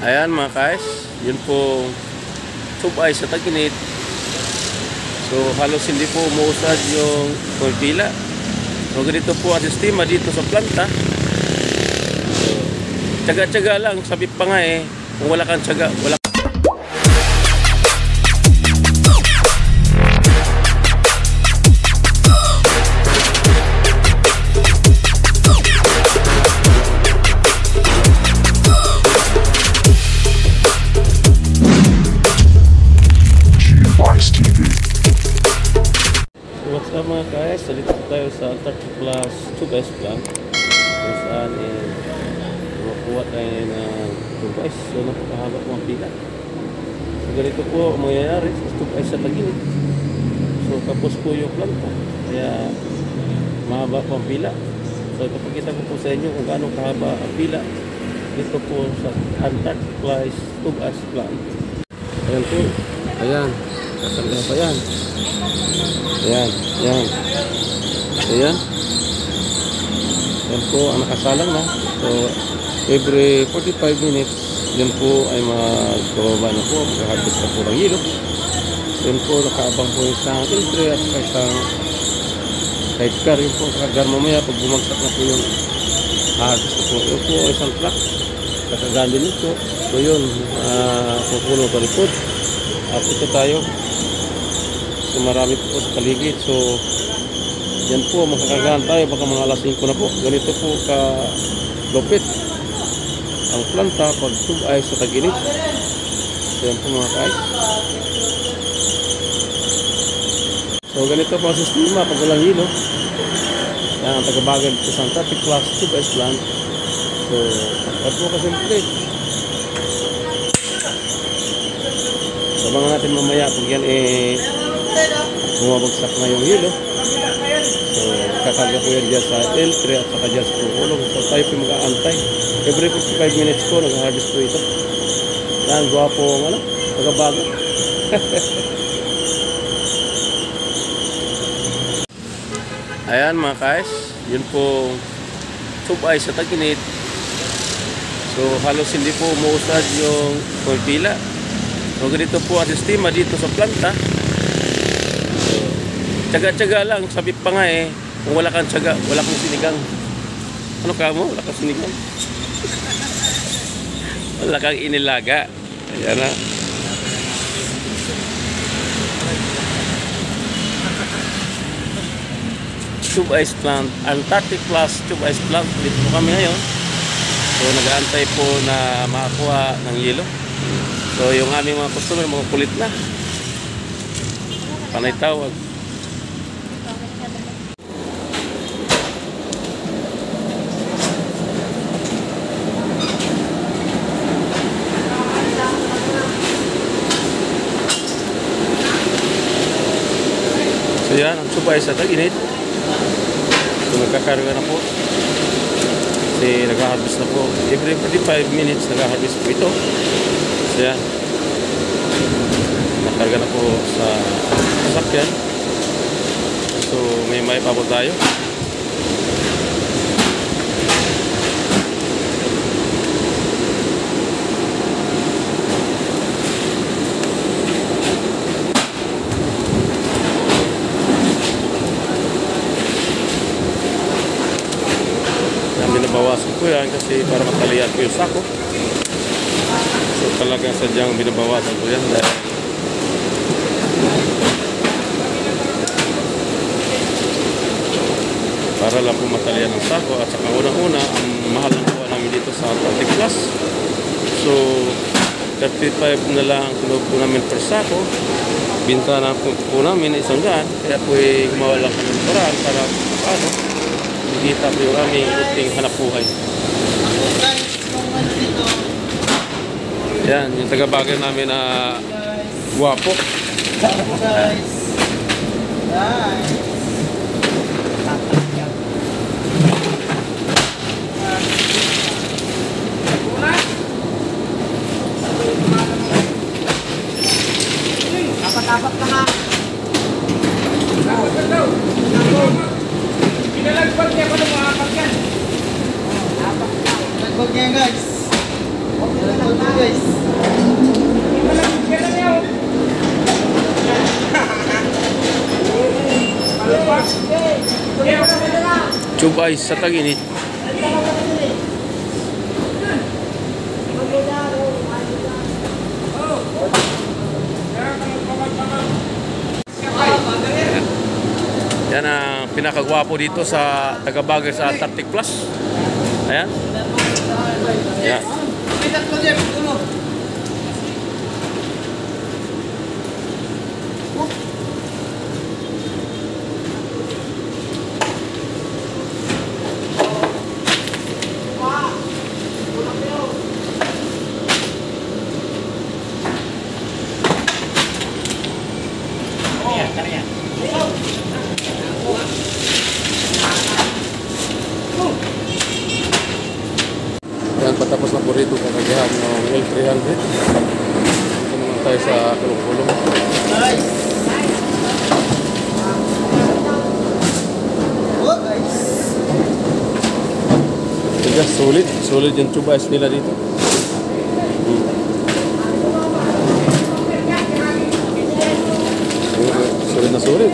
Ayan mga guys, yun po tubay sa tag-init. So halos hindi po umuusad yung pila. So ganito po ang sistema dito sa planta. So tsaga-tsaga lang, sabi pa nga kung wala kang tsaga, wala. What's up mga guys, so dito tayo sa 30 plus 2 guys plan kung saan makuha tayo ng 2 guys. So napakahaba mga pila. So ganito po ang mangyayari sa 2 guys sa tag-init. So tapos po yung planta, kaya mahaba po ang pila. So ipapakita ko po sa inyo kung gaano kahaba ang pila dito po sa Antarctic plus 2 guys plan. Ayan po, ayan, kakarga pa yan. Ayan, ayan. Ayan. Yan po ang nakasalang na. So, every 45 minutes, yan po ay magbababa na po. Magkakabis na po ng yelo. Yan po, nakaabang po yung isang filtre at isang sidecar. Yun po, kakagar mamaya pag bumagsak na po yung hardis na po. Yun po, isang truck. Kakagalin nito. So, yun, pupuno pa likod. At ito tayo. So marami po sa paligid. So yan po, makakagahan tayo baka mga alas 5 na po. Ganito po ka lupit ang planta pag tubay sa tag-init. So yan po mga guys. So ganito po ang sistema pag walang hilo. Yan ang tagabagan dito sa Antarctic plus tubay plant. So yan po kasimple. So mga natin mamaya pag yan bumabagsak na yung hilo. So kakarga po yan dyan sa L3 at saka dyan sa kulong. So tayo po mag-aantay. Every 55 minutes po nag-harvest po ito. Yan, gwapo ang tagabago. Ayan mga guys, yun po tubay sa tag-init. So halos hindi po umuusad yung pila. So ganito po ang sistema dito sa planta. So tsaga-tsaga lang, sabi pa nga kung wala kang tsaga, wala kang sinigang. Ano ka mo? Wala kang sinigang. Wala kang inilaga. Ayan na. Tube ice plant, Antarctic plus tube ice plant. Dito po kami ngayon. So nag-aantay po na makakuha ng yelo. So yung aming mga customer, mga kulit na. Panay tawag. So yan, ang subay sa tag-init. So nagkakarga na po. Kasi nag-harvest na po. Every 45 minutes nag-harvest po ito. So yan. Nakarga na po sa sasakyan. So may paabot tayo. Binabawasan ko yan kasi para matalian ko yung sako. So talagang sadyang binabawasan ko yan dahil para lang po matalian ng sako. At saka unang-una ang mahal ng kuha namin dito sa Antarctic Plus. So 35 na lang ang sunod po namin per sako. Binta na po namin isang daan. Kaya po gumawa lang kami ng paraan para paano kita po yung aming uting hanap buhay. Yan, yung tagabagan namin na guwapo. Apat-apat ka nga. Pinalagpag niya pa ng mga apat yan. Apat. Lagbag niya guys. guys. Tube ice sa tag-init. Yan ang pinakagwapo dito sa taga-bagger sa Antarctic Plus. Ayan. Yan. Yan, patapos na po rito kagagihan ng L300. Ito naman tayo sa kulong-kulong. Nice. Oh, guys. Tigas, solid. Solid yung tube ice nila dito. Solid na solid.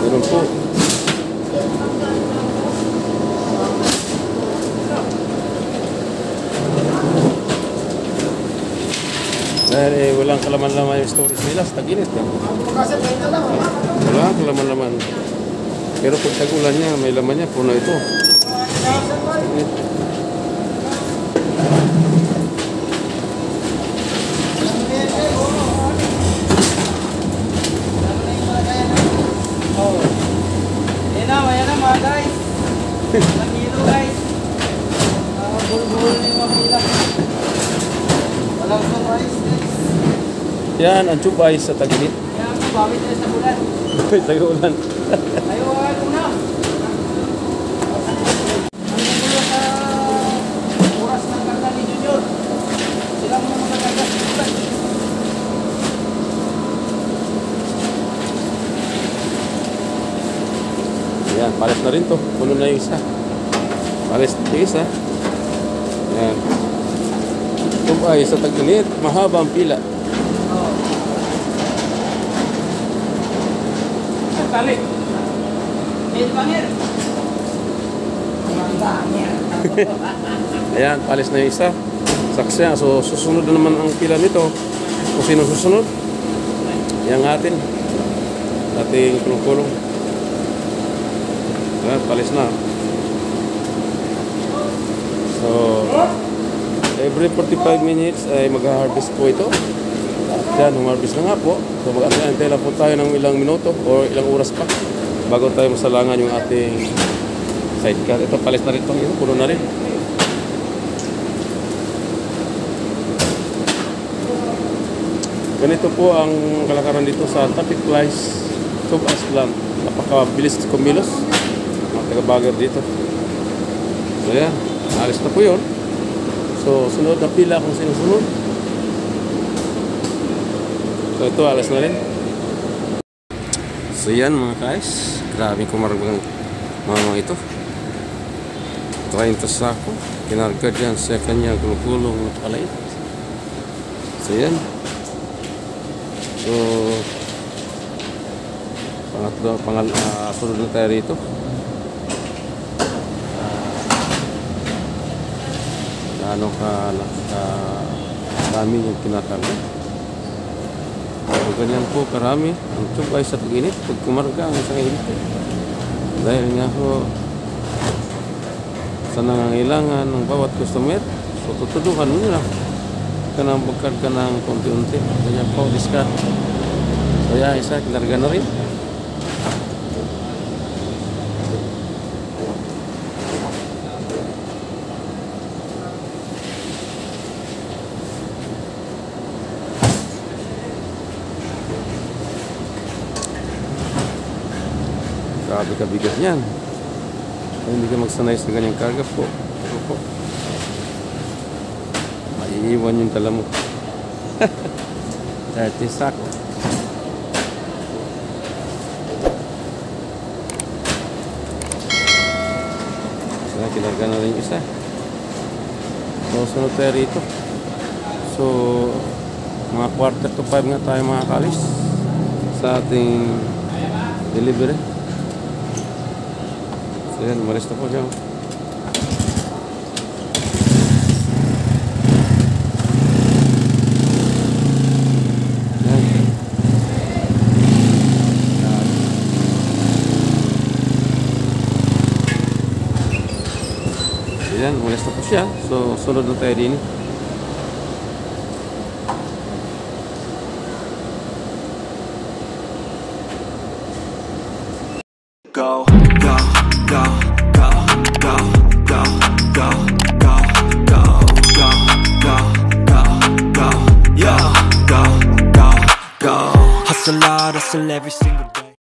Meron po. Dahil walang kalaman-laman yung storage nila sa tag-init. Wala kalaman-laman. Pero pag tag-ulan niya, may laman niya, puno ito. Ayan na mga guys. Walang hilo guys. Bul-bul na yung mga pila. Walang surprise guys. Yan, ang tube ice sa tag-init. Kaya ang bawit na sa bulan. Tag-ulan. Ayaw una. Ang gulo sa oras ng karga ni Junior. Sila muna magagarga sa bulan. Yan, pares na rin to. Puno na yung isa. Pares yung isa. Yan. Tube ice sa tag-init. Mahaba ang pila. Balik. Need bangir. Bangir. Ayan, palis na yung isa. Saksya. So, susunod na naman ang pila nito. Kung sino susunod, yan atin. Ating kulong-kulong. Ayan, palis na. So, every 45 minutes ay mag-harvest po ito. At yan, humarbis na nga po. So mag-antay lang po tayo ng ilang minuto o ilang oras pa bago tayo masalangan yung ating sidecar. Ito, palis na rin itong ito, puno na rin. Ganito po ang kalakaran dito sa Antarctic Plus Tube Ice Plant. Napakabilis kumilos mga taga-bagger dito. So yan, alis na po yun. So sunod na pila kung sinusunod. So ito, alas na rin. So yan mga guys, grabe kumargang mga ito. 30 sako, kinarga dyan sa kanyang gulong na palait. So yan. So sunod na tayo rito. Ano dami yung kinakarga. So, ganyan po karami ang tube ice sa tag-init pag kumarga ang isang init. Dahil nga po sa nangangailangan ng bawat customer, so tutulungan mo nila ka na magkarga ng konti-unti. Ganyan po, discount. So yan, isa, kinarga na rin. Grabe kabigat niyan. Kaya hindi ka magsanay sa ganyang karga po. Pero po, maiiwan yung tala mo. 30 sako. So, kinarga na rin yung isa. So, sunod tayo rito. So, mga 4:45 nga tayo mga kalis sa ating delivery. So yan, umalis na po siya. Yan, umalis na po siya. So, sunod na tayo din. Go, go, go, go, go, go, go, go, go, go, go, go, go, yeah, go, go, go. Hustle hard, hustle every single day.